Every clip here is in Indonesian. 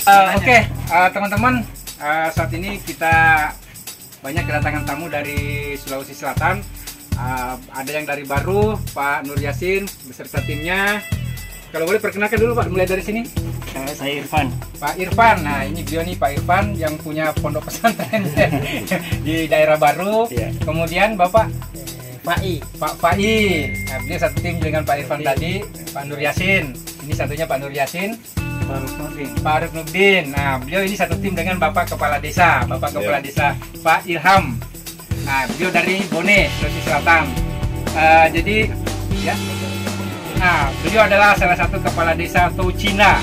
Teman-teman, saat ini kita banyak kedatangan tamu dari Sulawesi Selatan. Ada yang dari Baru, Pak Nur Yasin beserta timnya. Kalau boleh perkenalkan dulu Pak, mulai dari sini. Saya Irfan. Pak Irfan, nah ini dia nih Pak Irfan yang punya pondok pesantren di daerah Baru. Iya. Kemudian Bapak Fai. Pak Fai, nah, dia satu tim dengan Pak Irfan tadi. Pak Nur Yasin, ini satunya Pak Nur Yasin. Pak Ruknudin. Nah, beliau ini satu tim dengan Bapak Kepala Desa, Kepala Desa Pak Ilham. Nah, beliau dari Bone, Sulawesi Selatan. Jadi, ya. Nah, beliau adalah salah satu Kepala Desa Toucina,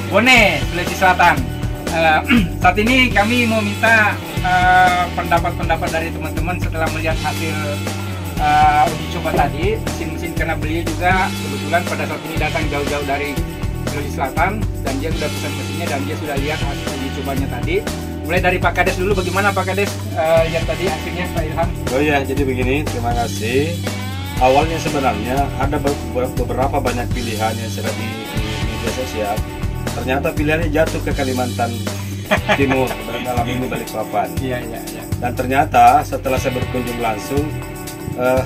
Bone, Sulawesi Selatan. Saat ini kami mau minta pendapat-pendapat dari teman-teman setelah melihat hasil uji coba tadi, mesin-mesin, karena beliau juga kebetulan pada saat ini datang jauh-jauh dari Sulawesi Selatan dan dia sudah pesan mesinnya dan dia sudah lihat hasil uji cobanya tadi. Mulai dari Pak Kades dulu, bagaimana Pak Kades yang tadi hasilnya Pak Ilham? Oh iya, jadi begini, terima kasih. Awalnya sebenarnya ada beberapa banyak pilihan yang sudah di media sosial. Ternyata pilihannya jatuh ke Kalimantan Timur, dalam ini Balikpapan. Iya. Dan ternyata setelah saya berkunjung langsung,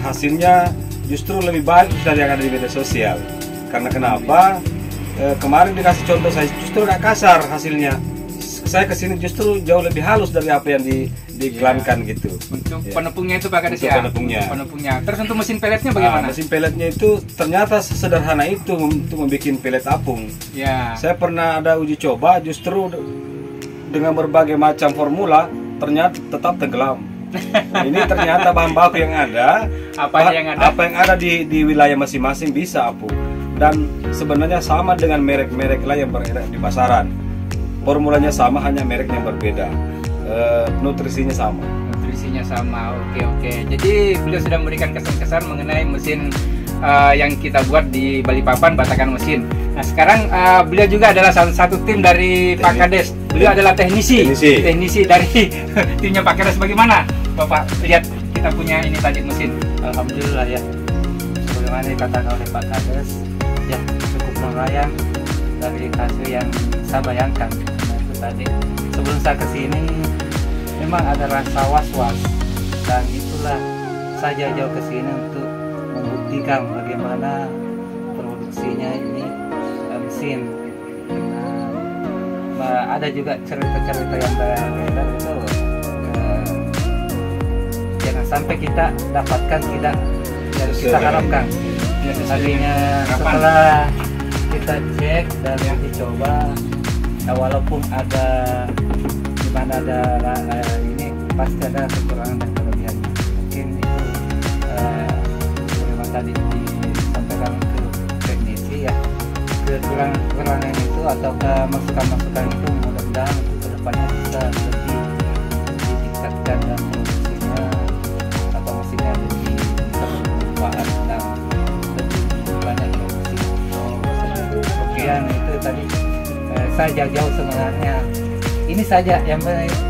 hasilnya justru lebih baik dari yang ada di media sosial. Karena kenapa? Kemarin dikasih contoh saya justru agak kasar hasilnya. Saya kesini justru jauh lebih halus dari apa yang diiklankan gitu. Untuk penepungnya itu Pak Kades ya? Penepungnya. Terus untuk mesin peletnya bagaimana? Mesin peletnya itu ternyata sesederhana itu untuk membuat pelet apung. Ya. Saya pernah ada uji coba justru dengan berbagai macam formula ternyata tetap tenggelam. Ini ternyata bahan baku yang ada, apa yang ada di wilayah masing-masing bisa apung. Dan sebenarnya sama dengan merek-merek lain yang beredar di pasaran. Formulanya sama, hanya merek yang berbeda. Nutrisinya sama. Oke. Jadi beliau sudah memberikan kesan-kesan mengenai mesin yang kita buat di Balikpapan, batakan mesin. Nah sekarang beliau juga adalah salah satu tim dari Pak Kades. Beliau adalah teknisi dari timnya Pak Kades. Bagaimana Bapak lihat kita punya ini tadi mesin? Alhamdulillah ya. Sebagaimana dikatakan oleh Pak Kades, ya cukup melayang dari hasil yang saya bayangkan. Nah, itu tadi sebelum saya kesini memang ada rasa was-was, dan itulah saya jauh kesini untuk membuktikan bagaimana produksinya ini mesin. Nah, ada juga cerita-cerita yang beredar itu jangan sampai kita dapatkan tidak yang kita harapkan. Artinya setelah kita cek dan dicoba, walaupun ada dimana ada ini pasti ada kekurangan dan kelebihannya. Mungkin itu memang tadi disampaikan ke teknisi ya, kekurangan itu atau ke masukan-masukan itu mudah-mudahan kedepannya bisa lebih ditingkatkan dan produksinya atau mesinnya lebih bermanfaat dan banyak produksi. Kemudian itu tadi saya jauh sebenarnya. Ini saja yang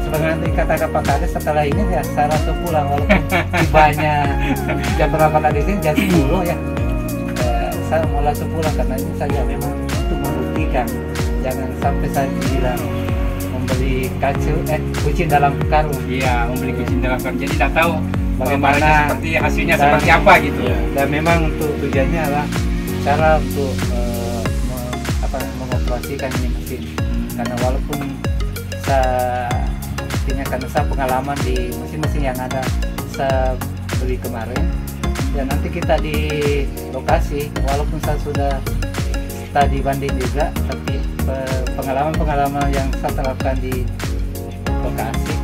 sebenarnya dikatakan Pak Kades. Setelah ini ya saya langsung pulang, walaupun tibanya jam berapa tadi sini jam 10 ya. Saya mau langsung pulang karena ini saja memang untuk membuktikan. Jangan sampai saya bilang membeli kucing dalam karung. Iya, membeli kucing dalam karung. Jadi tidak tahu bagaimana seperti hasilnya seperti apa gitu. Ya. Dan memang untuk tujuannya adalah cara untuk mengoperasikan ini mesin. Karena walaupun karena saya pengalaman di mesin-mesin yang ada saya beli kemarin, dan nanti kita di lokasi walaupun saya sudah tadi banding juga, tapi pengalaman yang saya terapkan di lokasi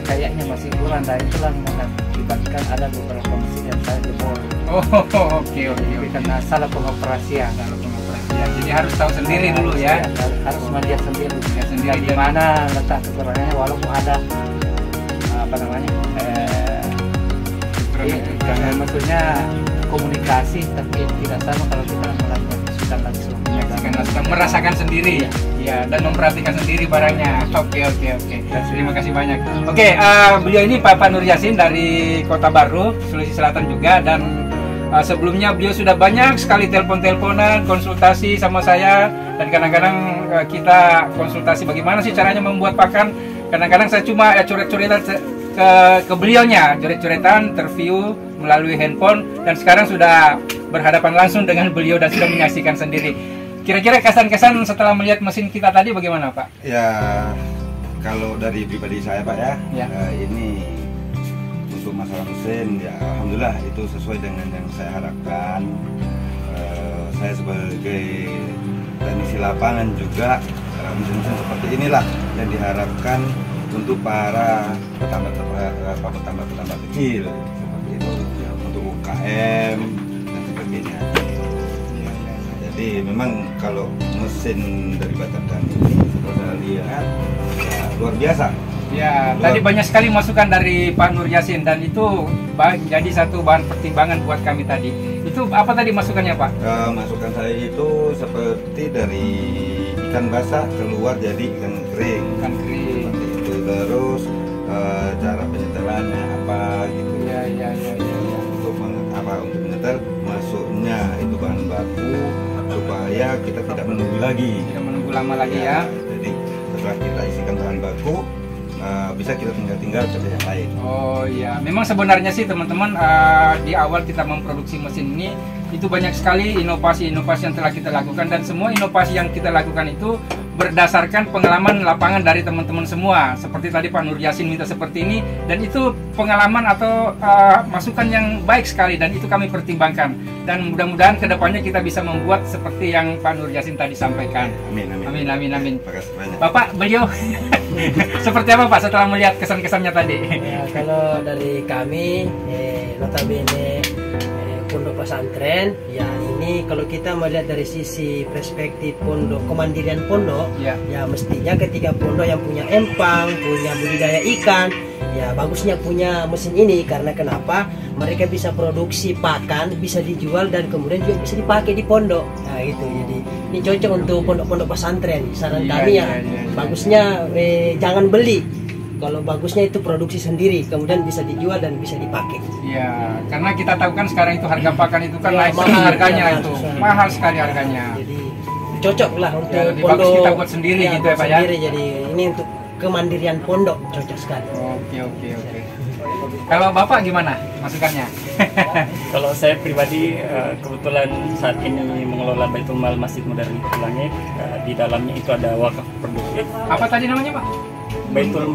kayaknya masih kurang, dan itulah mengakibatkan ada beberapa mesin yang saya jebol. Oke. Karena salah pengoperasian. Jadi harus tahu sendiri dulu ya. Harus melihat sendiri di mana letak kekurangannya, walaupun ada karena maksudnya komunikasi, tapi tidak sama kalau kita melakukan langsung. Merasakan sendiri ya, dan memperhatikan sendiri barangnya. Oke. Terima kasih banyak. Beliau ini Pak Nur Yasin dari Kota Baru, Sulawesi Selatan juga, dan sebelumnya beliau sudah banyak sekali telepon-teleponan, konsultasi sama saya, Dan kadang-kadang kita konsultasi bagaimana sih caranya membuat pakan. Kadang-kadang saya cuma coret-coretan ke beliaunya, coret-coretan, interview melalui handphone, dan sekarang sudah berhadapan langsung dengan beliau dan sudah menyaksikan sendiri. Kira-kira kesan-kesan setelah melihat mesin kita tadi bagaimana, Pak? Ya, kalau dari pribadi saya, Pak, ya. Ini untuk masalah mesin, ya alhamdulillah itu sesuai dengan yang saya harapkan. Saya sebagai teknisi lapangan juga, mesin-mesin seperti inilah yang diharapkan untuk para petambak kecil seperti itu, untuk UKM dan sebagainya. Jadi memang kalau mesin dari Batardan ini kalau saya lihat ya, luar biasa. Ya, tadi banyak sekali masukan dari Pak Nur Yasin dan itu jadi satu bahan pertimbangan buat kami tadi. Itu apa tadi masukannya, Pak? Masukan saya itu seperti dari ikan basah keluar jadi ikan kering. Ikan kering. Seperti itu. Terus cara penyetelannya apa gitu. Ya. Untuk menyetel masuknya itu bahan baku supaya kita tidak menunggu lagi. Tidak menunggu lama lagi ya. Jadi setelah kita isikan bahan baku, bisa kita tinggal kerja yang lain. Oh iya, memang sebenarnya sih teman-teman, di awal kita memproduksi mesin ini itu banyak sekali inovasi-inovasi yang telah kita lakukan, dan semua inovasi yang kita lakukan itu berdasarkan pengalaman lapangan dari teman-teman semua. Seperti tadi Pak Nur Yasin minta seperti ini, dan itu pengalaman atau masukan yang baik sekali, dan itu kami pertimbangkan. Dan mudah-mudahan kedepannya kita bisa membuat seperti yang Pak Nur Yasin tadi sampaikan. Amin. Amin. Terima kasih banyak. Bapak, beliau seperti apa Pak setelah melihat kesan-kesannya tadi? Ya, kalau dari kami, notabene pondok pesantren, ya ini kalau kita melihat dari sisi perspektif pondok, kemandirian pondok, ya mestinya ketika pondok yang punya empang, punya budidaya ikan, ya bagusnya punya mesin ini. Karena kenapa? Mereka bisa produksi pakan, bisa dijual, dan kemudian juga bisa dipakai di pondok. Nah itu, jadi ini cocok untuk pondok-pondok pesantren. Saran kami bagusnya jangan beli. Kalau bagusnya itu produksi sendiri, kemudian bisa dijual dan bisa dipakai. Iya, karena kita tahu kan sekarang itu harga pakan itu kan naik mahal harganya, itu mahal sekali harganya. Jadi cocok lah untuk lebih pondok. Bagus kita buat sendiri gitu ya Pak ya. Jadi ini untuk kemandirian pondok cocok sekali. Oke. Kalau Bapak gimana masukannya? Kalau saya pribadi kebetulan saat ini mengelola Baitul Mal Masjid Modern Kurir Langit. Di dalamnya itu ada wakaf produktif. Apa tadi namanya Pak? Baitul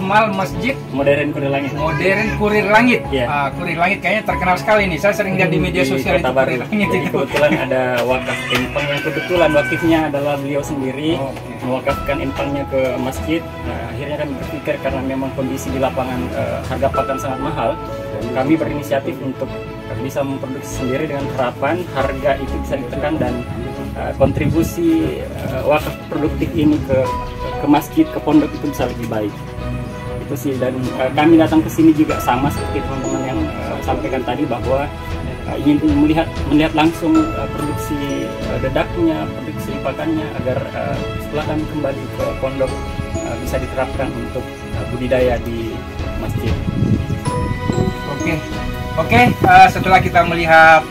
Mal Masjid Modern Kurir Langit. Modern Kurir Langit. Ya. Kurir Langit kayaknya terkenal sekali nih. Saya sering lihat di media sosial Kota Baru. Jadi kebetulan ada wakaf empang yang kebetulan wakifnya adalah beliau sendiri. Mewakafkan empangnya ke masjid. Nah, akhirnya kami berpikir karena memang kondisi di lapangan harga pakan sangat mahal, kami berinisiatif untuk bisa memproduksi sendiri dengan harapan harga itu bisa ditekan dan kontribusi wakaf produktif ini ke masjid, ke pondok itu bisa lebih baik. Itu sih, dan kami datang ke sini juga sama seperti teman-teman yang sampaikan tadi bahwa ingin melihat langsung produksi dedaknya, produksi pakannya agar setelah kami kembali ke pondok bisa diterapkan untuk budidaya di masjid. Oke, setelah kita melihat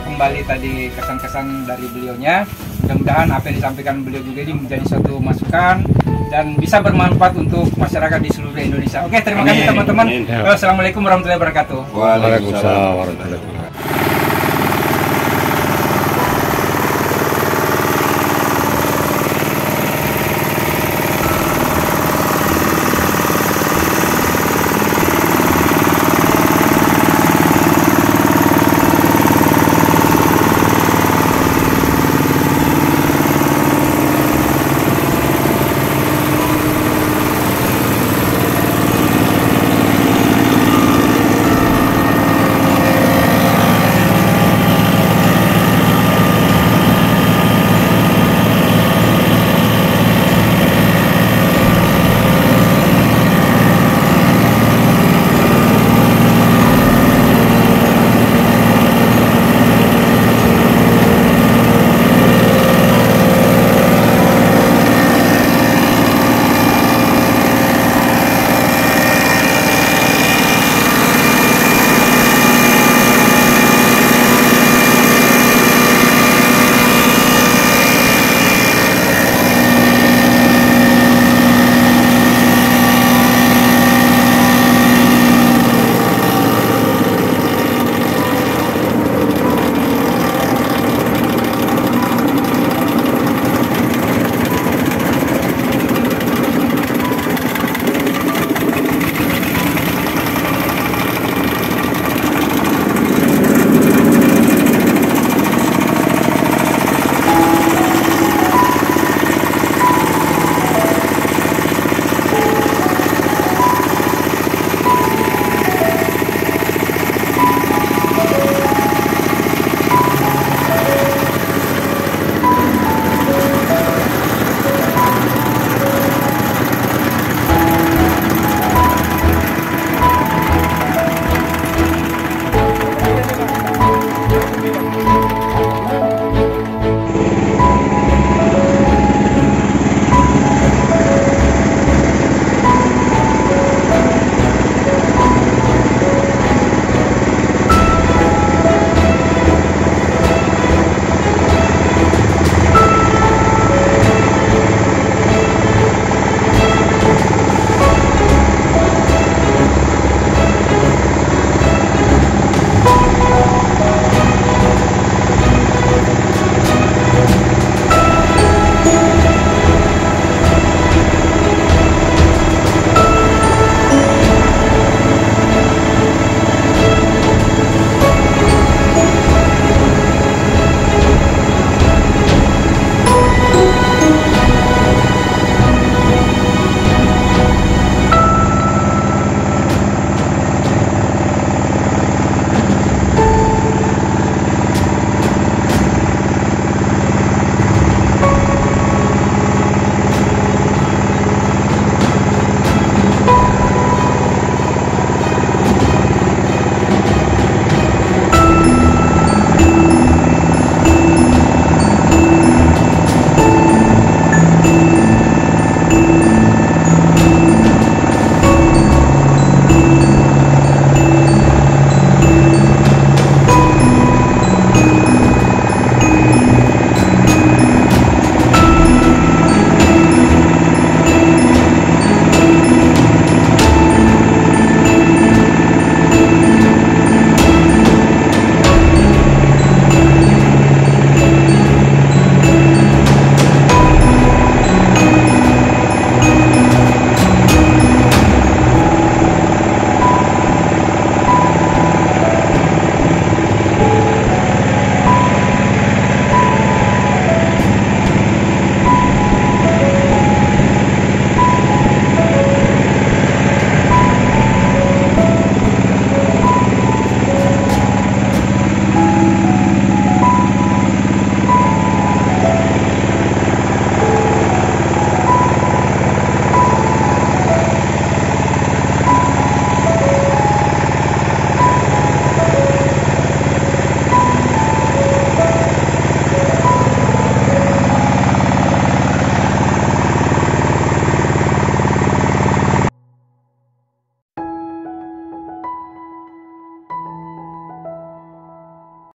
kembali tadi kesan-kesan dari beliaunya, mudah-mudahan apa yang disampaikan beliau juga ini menjadi satu masukan dan bisa bermanfaat untuk masyarakat di seluruh Indonesia. Oke, terima kasih teman-teman. Assalamualaikum warahmatullahi wabarakatuh. Waalaikumsalam warahmatullahi wabarakatuh.